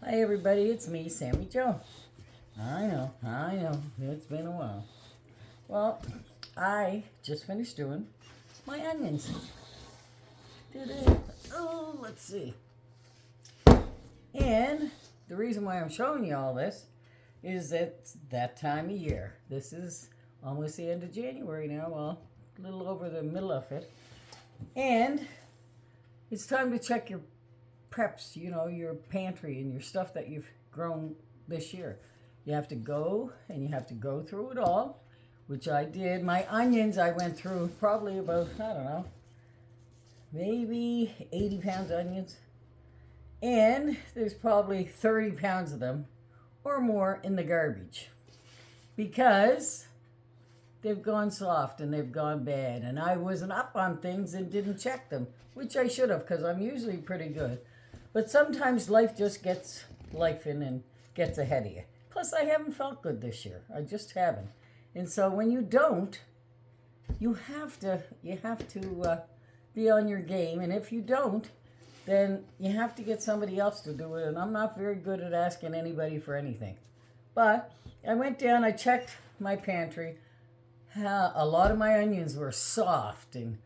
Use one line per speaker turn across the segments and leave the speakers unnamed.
Hi everybody, it's me, Sammy Joe. I know, it's been a while. Well, I just finished doing my onions. Oh, let's see. And the reason why I'm showing you all this is that it's that time of year. This is almost the end of January now, well, a little over the middle of it. And it's time to check your preps, your pantry and your stuff that you've grown this year. You have to go and you have to go through it all, which I did. My onions, I went through probably about, I don't know, maybe 80 pounds of onions. And there's probably 30 pounds of them or more in the garbage because they've gone soft and they've gone bad. And I wasn't up on things and didn't check them, which I should have because I'm usually pretty good. But sometimes life just gets life in and gets ahead of you. Plus, I haven't felt good this year. I just haven't. And so when you don't, you have to be on your game. And if you don't, then you have to get somebody else to do it. And I'm not very good at asking anybody for anything. But I went down, I checked my pantry. A lot of my onions were soft and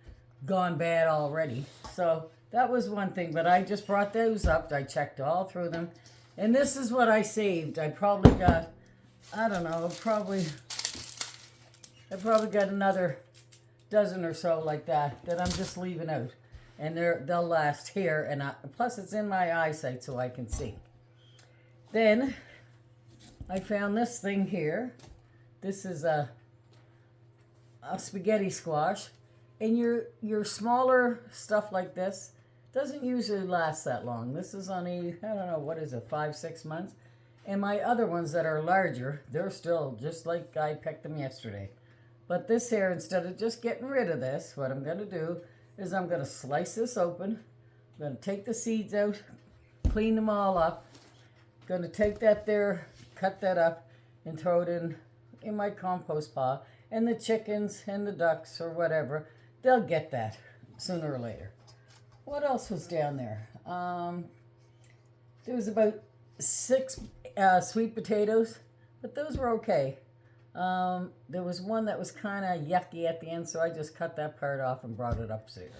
gone bad already. So that was one thing, but I just brought those up. I checked all through them. And this is what I saved. I probably got, I don't know, I probably got another dozen or so like that I'm just leaving out. And they'll last here. And plus it's in my eyesight so I can see. Then I found this thing here. This is a spaghetti squash. And your smaller stuff like this doesn't usually last that long. This is only, I don't know, what is it, 5-6 months? And my other ones that are larger, they're still just like I picked them yesterday. But this here, instead of just getting rid of this, what I'm going to do is I'm going to slice this open. I'm going to take the seeds out, clean them all up. Going to take that there, cut that up, and throw it in my compost pile. And the chickens and the ducks or whatever, they'll get that sooner or later. What else was down there? There was about 6 sweet potatoes, but those were okay. There was one that was kind of yucky at the end, so I just cut that part off and brought it upstairs.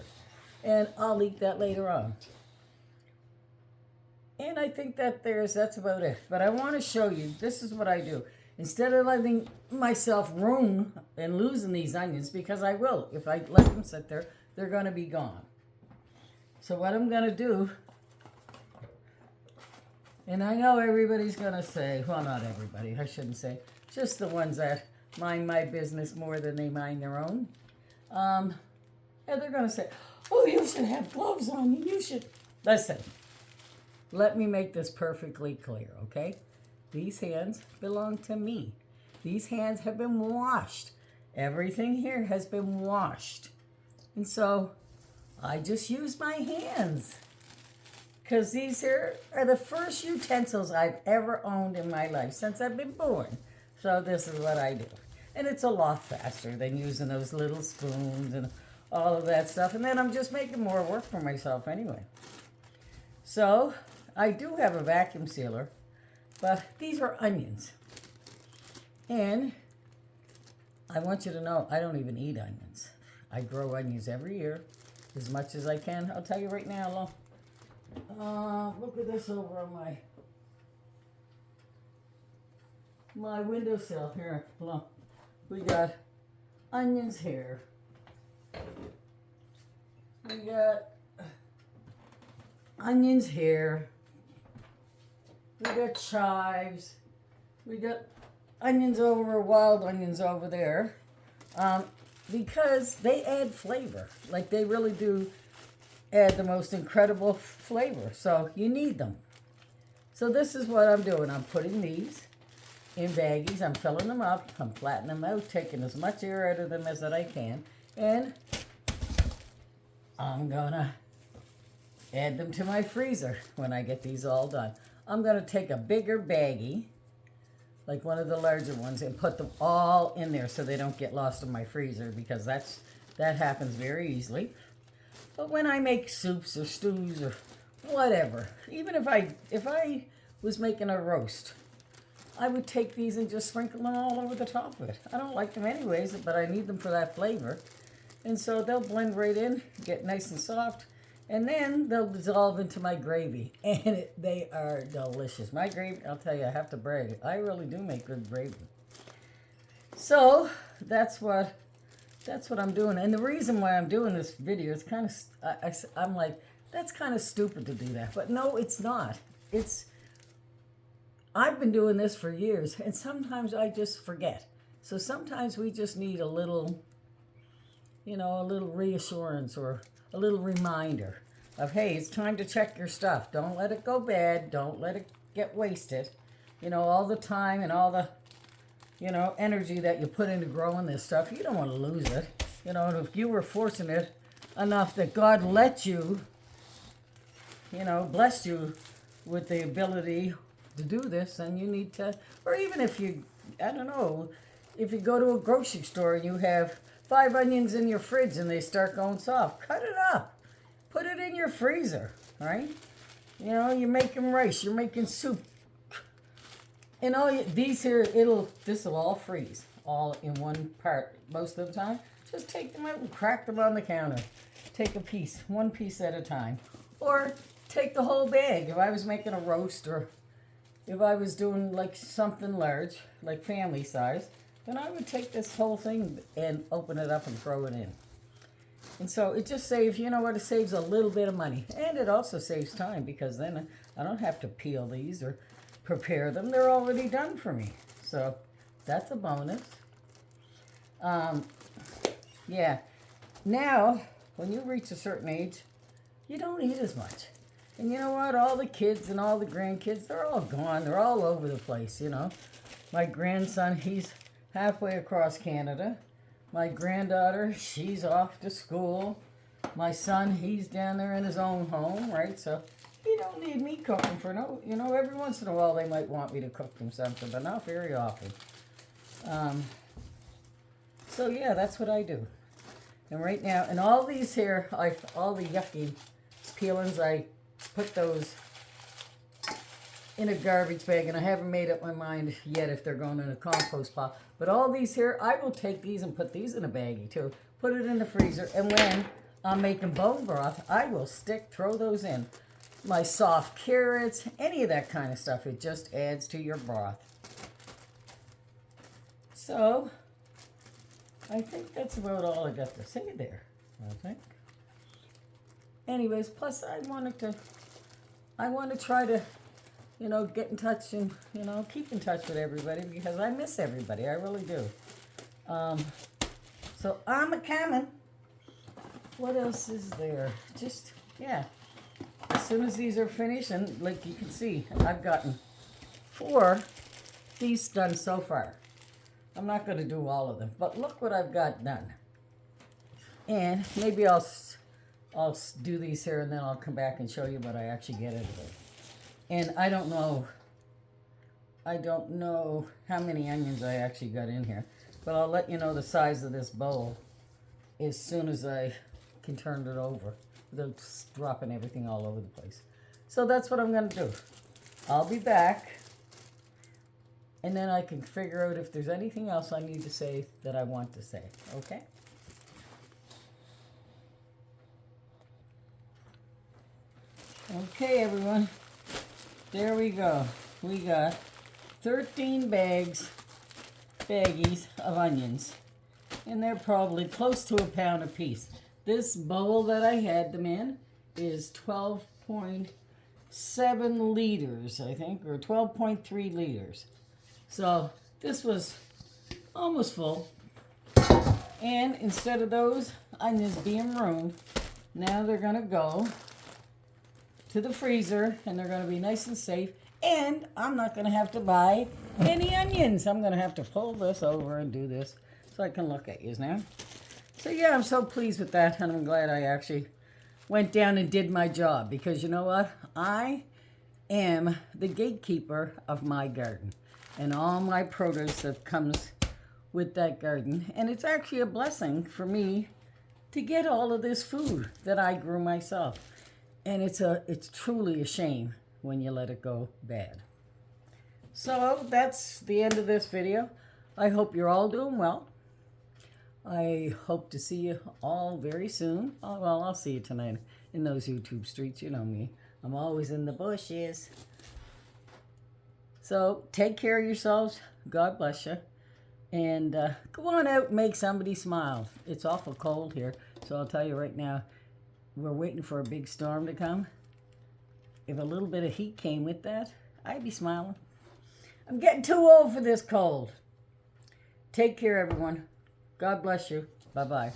And I'll eat that later on. And I think that's about it. But I want to show you, this is what I do. Instead of letting myself ruin and losing these onions, because I will. If I let them sit there, they're going to be gone. So what I'm going to do, and I know everybody's going to say, well, not everybody, I shouldn't say, just the ones that mind my business more than they mind their own. And they're going to say, oh, you should have gloves on. You should. Listen, let me make this perfectly clear, okay? These hands belong to me. These hands have been washed. Everything here has been washed. And so I just use my hands. Because these here are the first utensils I've ever owned in my life since I've been born. So this is what I do. And it's a lot faster than using those little spoons and all of that stuff. And then I'm just making more work for myself anyway. So I do have a vacuum sealer. But these are onions. And I want you to know, I don't even eat onions. I grow onions every year, as much as I can. I'll tell you right now, look at this over on my windowsill here. Look, we got onions here. We got onions here. We got chives. We got onions wild onions over there. Because they add flavor. Like they really do add the most incredible flavor. So you need them. So this is what I'm doing. I'm putting these in baggies. I'm filling them up. I'm flattening them out, taking as much air out of them as that I can. And I'm going to add them to my freezer when I get these all done. I'm going to take a bigger baggie, like one of the larger ones, and put them all in there so they don't get lost in my freezer, because that happens very easily. But when I make soups or stews or whatever, even if I was making a roast, I would take these and just sprinkle them all over the top of it. I don't like them anyways, but I need them for that flavor. And so they'll blend right in, get nice and soft, and then they'll dissolve into my gravy. And they are delicious. My gravy, I'll tell you, I have to brag. I really do make good gravy. So that's what I'm doing. And the reason why I'm doing this video is kind of, I'm like, that's kind of stupid to do that. But no, it's not. I've been doing this for years, and sometimes I just forget. So sometimes we just need a little, a little reassurance or a little reminder of, hey, it's time to check your stuff. Don't let it go bad. Don't let it get wasted. All the time and all the, energy that you put into growing this stuff, you don't want to lose it. And if you were fortunate enough that God let you, blessed you with the ability to do this, then you need to, or even if you, I don't know, if you go to a grocery store and you have 5 onions in your fridge and they start going soft, cut it up. Put it in your freezer, right? You're making rice, you're making soup. And these here, this will all freeze, all in one part most of the time. Just take them out and crack them on the counter. Take a piece, one piece at a time. Or take the whole bag. If I was making a roast or if I was doing like something large, like family size, then I would take this whole thing and open it up and throw it in. And so it just saves, it saves a little bit of money. And it also saves time because then I don't have to peel these or prepare them. They're already done for me. So that's a bonus. Yeah. Now, when you reach a certain age, you don't eat as much. And you know what? All the kids and all the grandkids, they're all gone. They're all over the place, My grandson, he's halfway across Canada. My granddaughter, she's off to school. My son, he's down there in his own home, right? So he don't need me cooking for every once in a while they might want me to cook them something, but not very often. So yeah, that's what I do. And right now, and all these here, all the yucky peelings, I put those in a garbage bag, and I haven't made up my mind yet if they're going in a compost pile. But all these here, I will take these and put these in a baggie too. Put it in the freezer, and when I'm making bone broth, I will throw those in. My soft carrots, any of that kind of stuff. It just adds to your broth. So, I think that's about all I got to say there, I think. Anyways, plus I want to try to, get in touch and, keep in touch with everybody because I miss everybody. I really do. So I'm a coming. What else is there? Just, yeah. As soon as these are finished, and like you can see, I've gotten 4 feasts done so far. I'm not going to do all of them, but look what I've got done. And maybe I'll do these here, and then I'll come back and show you what I actually get out of it. And I don't know how many onions I actually got in here, but I'll let you know the size of this bowl as soon as I can turn it over without dropping everything all over the place. So that's what I'm going to do. I'll be back, and then I can figure out if there's anything else I need to say that I want to say, okay? Okay, everyone, there we go. We got 13 baggies of onions, and they're probably close to a pound a piece. This bowl that I had them in is 12.7 liters, I think, or 12.3 liters. So this was almost full. And instead of those onions being ruined, now they're going to go to the freezer, and they're going to be nice and safe. And I'm not going to have to buy any onions. I'm going to have to pull this over and do this so I can look at you now. So yeah, I'm so pleased with that, and I'm glad I actually went down and did my job, because you know what? I am the gatekeeper of my garden and all my produce that comes with that garden. And it's actually a blessing for me to get all of this food that I grew myself. And it's truly a shame when you let it go bad. So that's the end of this video. I hope you're all doing well. I hope to see you all very soon. Oh, well, I'll see you tonight in those YouTube streets. You know me. I'm always in the bushes. So take care of yourselves. God bless you. And go on out and make somebody smile. It's awful cold here. So I'll tell you right now, we're waiting for a big storm to come. If a little bit of heat came with that, I'd be smiling. I'm getting too old for this cold. Take care, everyone. God bless you. Bye-bye.